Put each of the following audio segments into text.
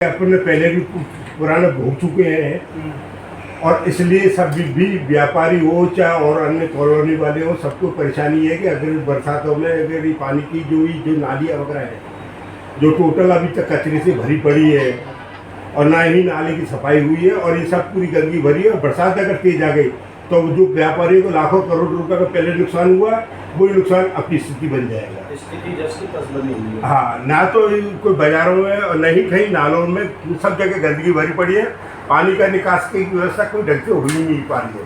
अपने पहले भी पुराने भोग चुके हैं और इसलिए सब भी व्यापारी हो चाहे और अन्य कॉलोनी वाले हो, सबको परेशानी है कि अगर बरसातों में अगर ये पानी की जो नालियाँ वगैरह है जो टोटल अभी तक कचरे से भरी पड़ी है और ना ही नाले की सफाई हुई है और ये सब पूरी गंदगी भरी है और बरसात अगर तेज आ गई तो जो व्यापारियों को लाखों करोड़ रुपए का पहले नुकसान हुआ वही नुकसान अपनी स्थिति बन जाएगा। स्थिति जैसी बनी हुई है। हाँ, ना तो कोई बाजारों में और नहीं कहीं नालों में, सब जगह गंदगी भरी पड़ी है। पानी का निकास की व्यवस्था कोई ढंग से हो ही नहीं पा रही है।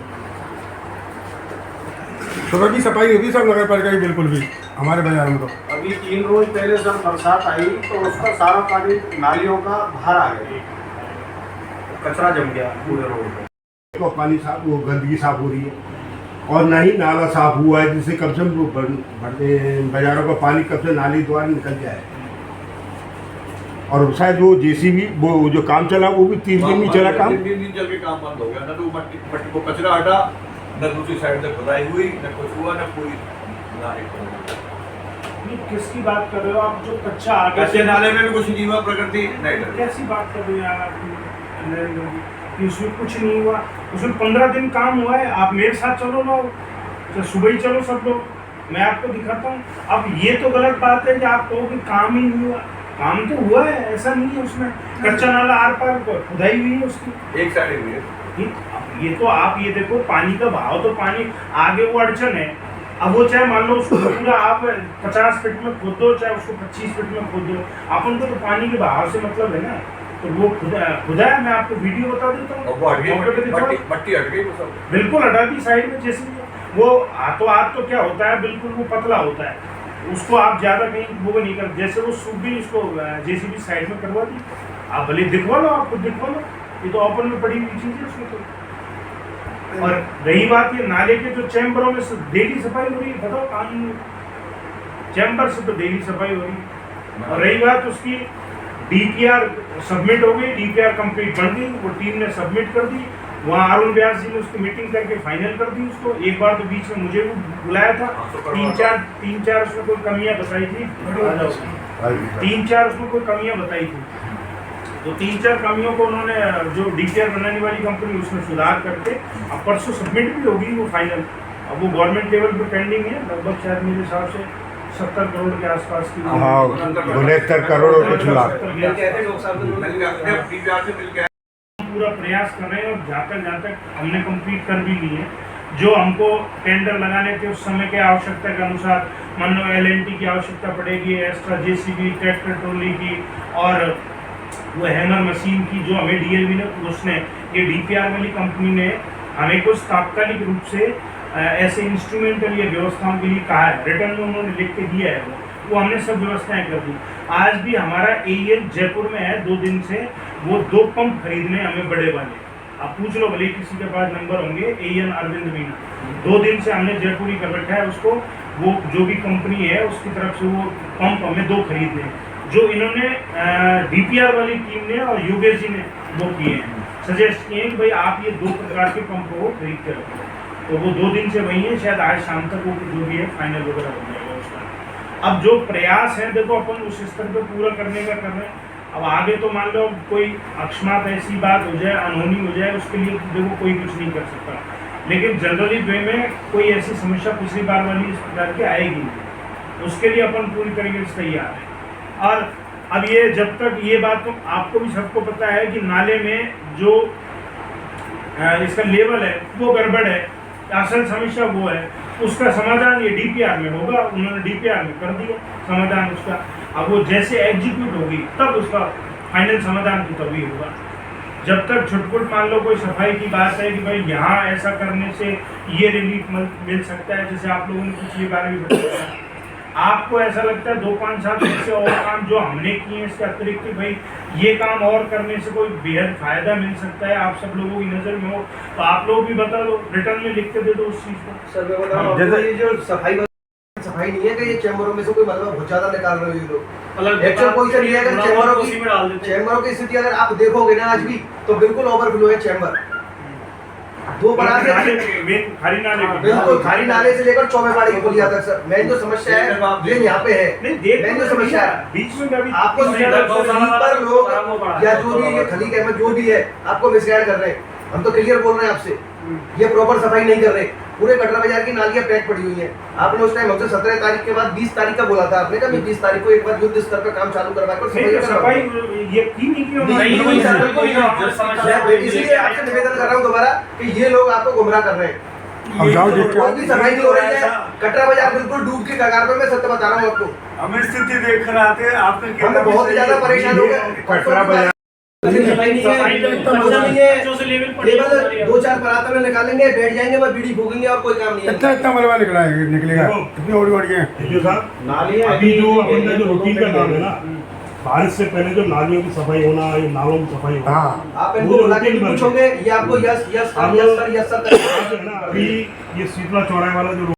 सुबह की सफाई होती सब नगर पालिका की बिल्कुल भी हमारे बाजार में तो अभी 3 रोज पहले जब बरसात आई तो उसका सारा पानी नालियों का बाहर आ गया, कचरा जम गया पूरे रोड पे। तो पानी साफ, वो गंदगी साफ हो रही है और ना ही नाला साफ हुआ है जिससे कम से कम बाजारों का पानी कब से नाली द्वारा निकल जाए। और शायद वो जेसीबी वो जो काम चला वो भी 3 दिन नहीं चला काम। 3 दिन चल के काम बंद हो गया। न तो मट्टी को कचरा हटा, न दूसरी साइड से खुदाई हुई, न कुछ हुआ, न कोई किसकी बात कर रहे हो आप? जो कच्चा आगे कच्चे नाले में भी कुछ नहीं हुआ, प्रकृति नहीं डरी। कैसी बात कर रहे हो यार आप? उसमें कुछ नहीं हुआ, उसमें 15 दिन काम हुआ है। आप मेरे साथ चलो ना, तो सुबह ही चलो सब लोग, मैं आपको दिखाता हूँ। अब ये तो गलत बात है कि आप कहो कि काम ही नहीं हुआ। काम तो हुआ है, ऐसा नहीं है। उसमें कच्चा नाला आर पार खुदाई हुई है उसकी, एक साइड हुई है। ये तो आप ये देखो, पानी का बहाव तो पानी आगे वो अड़चन है। अब वो चाहे मान लो उसको पूरा आप 50 फीट में खोद दो, चाहे उसको 25 फीट में खोद दो, अपन को तो पानी के बहाव से मतलब है ना। तो वो खुदा है, मैं आपको वीडियो बता देता हूँ। मट्टी हट गई सब बिल्कुल हटा दी साइड में। जैसे वो हाथों हाथ तो क्या होता है, बिल्कुल वो पतला होता है, उसको आप ज़्यादा कहीं वो नहीं कर, जैसे वो सूख भी उसको जेसीबी साइड में करवा दी। आप भले दिखवा लो, आपको दिखवा लो, ये तो ओपन में पड़ी हुई चीज़ है उसमें तो। और रही बात ये नाले के जो चैम्बरों में डेली सफाई हो रही है, बताओ कानून चैम्बर से तो डेली सफाई हो रही है। और रही बात उसकी डीपीआर सबमिट हो गई, डीपीआर कंप्लीट बन गई, वो टीम ने सबमिट कर दी। वहाँ अरुण व्यास जी ने उसकी मीटिंग करके फाइनल कर दी उसको। एक बार तो बीच में मुझे भी बुलाया था, 3-4 उसमें कोई कमियाँ बताई थी, 3-4 उसमें कोई कमियाँ बताई थी। तो 3-4 कमियों को उन्होंने, जो डीपीआर बनाने वाली कंपनी, उसमें सुधार करके अब परसों सबमिट भी होगी वो फाइनल। अब वो गवर्नमेंट लेवल पे पेंडिंग है, लगभग शायद मेरे हिसाब से 70 करोड़ के आसपास की। हाँ, 69 करोड़ और कुछ लाख। पूरा प्रयास कर रहे हैं और जहाँ तक हमने कंप्लीट कर भी ली है। जो हमको टेंडर लगाने के उस समय के आवश्यकता के अनुसार, मान लो LNT की आवश्यकता पड़ेगी, एक्स्ट्रा जेसीबी, ट्रैक्टर ट्रॉली की और वो हैमर मशीन की, जो हमें DLV ने, उसने, ये डीपीआर वाली कंपनी ने हमें कुछ तात्कालिक रूप से ऐसे इंस्ट्रूमेंटल या व्यवस्थाओं के लिए कहा है, रिटर्न में उन्होंने लिख के दिया है। वो हमने सब व्यवस्थाएं कर दी। आज भी हमारा AEL जयपुर में है 2 दिन से, वो 2 पंप खरीदने हमें बड़े वाले। आप पूछ लो भले किसी के पास नंबर होंगे, AEL अरविंद मीना, 2 दिन से हमने जयपुर ही कर रखा है उसको। वो जो भी कंपनी है उसकी तरफ से वो पंप हमें 2 खरीदने, जो इन्होंने DPR वाली टीम ने और योगेश जी ने वो किए हैं, सजेस्ट किए हैं कि भाई आप ये 2 प्रकार के पंप को खरीद के रखो। तो वो 2 दिन से वही है, शायद आज शाम तक वो जो भी है फाइनल वगैरह हो जाएगा उसका। अब जो प्रयास है देखो अपन उस स्तर पर पूरा करने का कर रहे हैं। अब आगे तो मान लो कोई अकस्मात ऐसी बात हो जाए, अनहोनी हो जाए, उसके लिए देखो कोई कुछ नहीं कर सकता। लेकिन जनरली वे में कोई ऐसी समस्या पिछली बार वाली इस प्रकार की आएगी नहीं, उसके लिए अपन पूरी तरीके से तैयार है। और अब ये जब तक ये बात तो आपको भी सबको पता है कि नाले में जो इसका लेवल है वो गड़बड़ है, असल समस्या वो है, उसका समाधान ये डीपीआर में होगा। उन्होंने डीपीआर में कर दिया समाधान उसका। अब वो जैसे एग्जीक्यूट होगी तब उसका फाइनल समाधान तो तभी होगा। जब तक छुटपुट मान लो कोई सफाई की बात है कि भाई यहाँ ऐसा करने से ये रिलीफ मिल सकता है, जैसे आप लोगों ने पिछली बार भी बताया, आपको ऐसा लगता है 2-5 साल से और काम जो हमने किए इसके अतिरिक्त भाई ये काम और करने से कोई बेहद फायदा मिल सकता है, आप सब लोगों की नज़र में हो तो आप लोग भी बता दो, रिटर्न में लिख के दे दो उस चीज़ को। सर मैं बता रहा हूँ, ये जो सफाई नहीं है कि ये चैम्बरों में से कोई मतलब बहुत ज़्यादा निकाल रहे हो ये लोग। एक्चुअल पोजीशन ये है कि चैम्बरों की स्थिति अगर आप देखोगे ना आज भी तो बिल्कुल ओवरफ्लो है चैम्बर। 2 बना के खारी नाले, बिल्कुल खारी नाले से लेकर चौबेपाड़ी की पुलिया तक। सर मेन जो समस्या है ये यहाँ पे है, मेन जो समस्या है बीच में आपको स्लीपर लोग या जो भी ये खलीक अहमद जो भी है आपको मिसगाइड कर रहे हैं। हम तो क्लियर बोल रहे हैं आपसे, ये प्रॉपर सफाई नहीं कर रहे। पूरे कटरा बाजार की नालियां पैक पड़ी हुई हैं। आपने उस टाइम हमसे 17 तारीख के बाद 20 तारीख का बोला था, आपने कहा मैं 20 तारीख को एक बार युद्ध स्तर पर काम चालू करवा कर सफाई ये की नहीं की नहीं हुई सर, बिल्कुल नहीं। इसलिए आपसे निवेदन कर रहा हूँ दोबारा कि ये लोग आपको गुमराह कर रहे हैं। अब जाओ देख के कोई भी सफाई नहीं हो रही है, कटरा बाजार बिल्कुल डूब के कगार पे, मैं सत्य बता रहा हूँ आपको। हम स्थिति देख कर आते हैं, आपने हम बहुत ज्यादा परेशान हो गए। कटरा बाजार सफाई नहीं है, कुछ नहीं है, केवल 2-4 बरातर निकालेंगे, बैठ जाएंगे, बस बीड़ी फूकेंगे और कोई काम नहीं है। इतना मलबा निकलेगा, इतनी और है। देखिए साहब, अभी जो अपन का जो रूटीन का काम है ना, बारिश से पहले जो नालियों की सफाई होना, ये नालों की सफाई होना, हाँ आप इनको बुला के पूछोगे, ये आपको yes yes sir, yes sir, yes sir अभी ये शीतला चौराहे वाला जो